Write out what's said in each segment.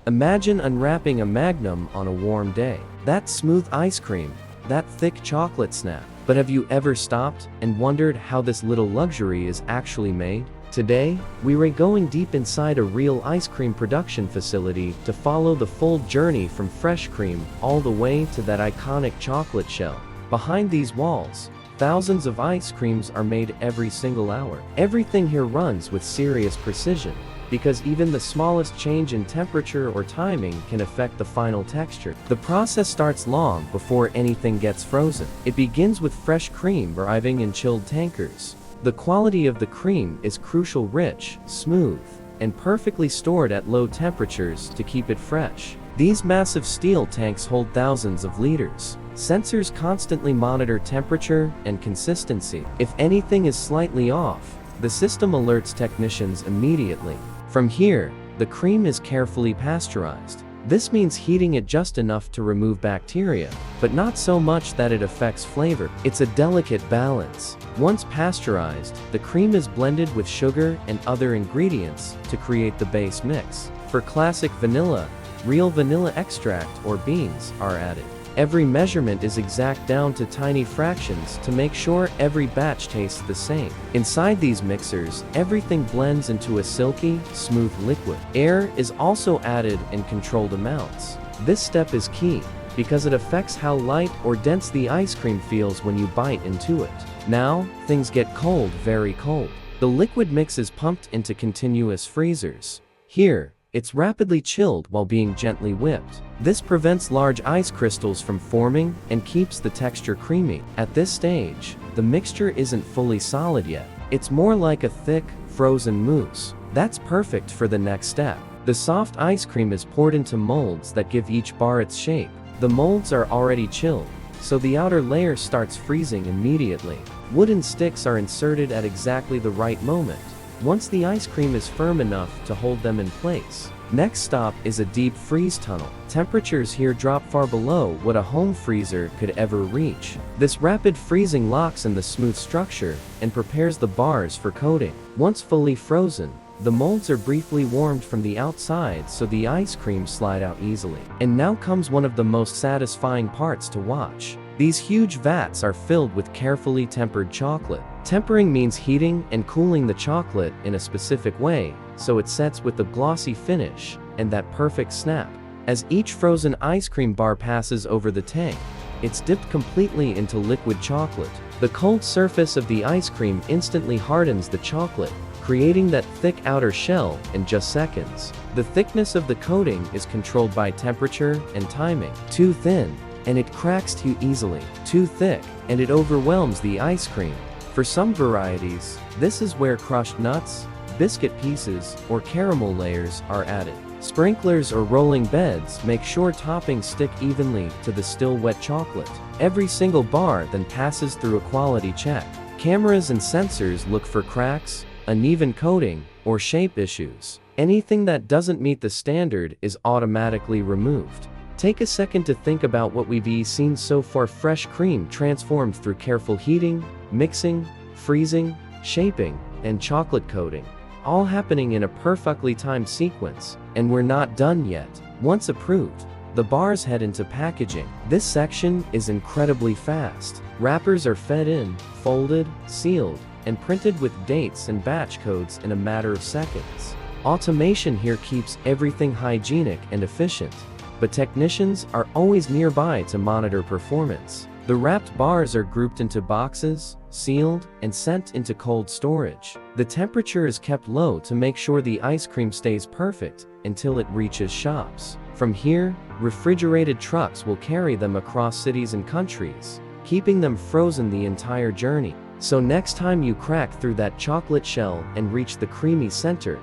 Imagine unwrapping a Magnum on a warm day. That smooth ice cream, that thick chocolate snap. But have you ever stopped and wondered how this little luxury is actually made? Today, we're going deep inside a real ice cream production facility to follow the full journey from fresh cream all the way to that iconic chocolate shell. Behind these walls, thousands of ice creams are made every single hour. Everything here runs with serious precision, because even the smallest change in temperature or timing can affect the final texture. The process starts long before anything gets frozen. It begins with fresh cream arriving in chilled tankers. The quality of the cream is crucial: rich, smooth, and perfectly stored at low temperatures to keep it fresh. These massive steel tanks hold thousands of liters. Sensors constantly monitor temperature and consistency. If anything is slightly off, the system alerts technicians immediately. From here, the cream is carefully pasteurized. This means heating it just enough to remove bacteria, but not so much that it affects flavor. It's a delicate balance. Once pasteurized, the cream is blended with sugar and other ingredients to create the base mix. For classic vanilla, real vanilla extract or beans are added. Every measurement is exact down to tiny fractions to make sure every batch tastes the same. Inside these mixers, everything blends into a silky, smooth liquid. Air is also added in controlled amounts. This step is key, because it affects how light or dense the ice cream feels when you bite into it. Now, things get cold, very cold. The liquid mix is pumped into continuous freezers. Here, it's rapidly chilled while being gently whipped. This prevents large ice crystals from forming and keeps the texture creamy. At this stage, the mixture isn't fully solid yet. It's more like a thick, frozen mousse. That's perfect for the next step. The soft ice cream is poured into molds that give each bar its shape. The molds are already chilled, so the outer layer starts freezing immediately. Wooden sticks are inserted at exactly the right moment, once the ice cream is firm enough to hold them in place. Next stop is a deep freeze tunnel. Temperatures here drop far below what a home freezer could ever reach. This rapid freezing locks in the smooth structure and prepares the bars for coating. Once fully frozen, the molds are briefly warmed from the outside so the ice cream slide out easily. And now comes one of the most satisfying parts to watch. These huge vats are filled with carefully tempered chocolate. Tempering means heating and cooling the chocolate in a specific way, so it sets with the glossy finish and that perfect snap. As each frozen ice cream bar passes over the tank, it's dipped completely into liquid chocolate. The cold surface of the ice cream instantly hardens the chocolate, creating that thick outer shell in just seconds. The thickness of the coating is controlled by temperature and timing. Too thin, and it cracks too easily. Too thick, and it overwhelms the ice cream. For some varieties, this is where crushed nuts, biscuit pieces, or caramel layers are added. Sprinklers or rolling beds make sure toppings stick evenly to the still wet chocolate. Every single bar then passes through a quality check. Cameras and sensors look for cracks, uneven coating, or shape issues. Anything that doesn't meet the standard is automatically removed. Take a second to think about what we've seen so far: fresh cream transformed through careful heating, mixing, freezing, shaping, and chocolate coating, all happening in a perfectly timed sequence. And we're not done yet. Once approved, the bars head into packaging. This section is incredibly fast. Wrappers are fed in, folded, sealed, and printed with dates and batch codes in a matter of seconds. Automation here keeps everything hygienic and efficient, but technicians are always nearby to monitor performance. The wrapped bars are grouped into boxes, sealed, and sent into cold storage. The temperature is kept low to make sure the ice cream stays perfect until it reaches shops. From here, refrigerated trucks will carry them across cities and countries, keeping them frozen the entire journey. So next time you crack through that chocolate shell and reach the creamy center,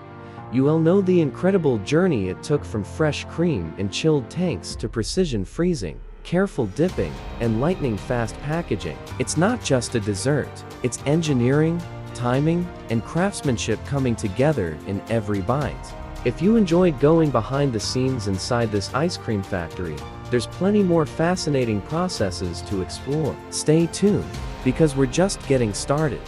you will know the incredible journey it took from fresh cream in chilled tanks to precision freezing, careful dipping, and lightning-fast packaging. It's not just a dessert, it's engineering, timing, and craftsmanship coming together in every bite. If you enjoyed going behind the scenes inside this ice cream factory, there's plenty more fascinating processes to explore. Stay tuned, because we're just getting started.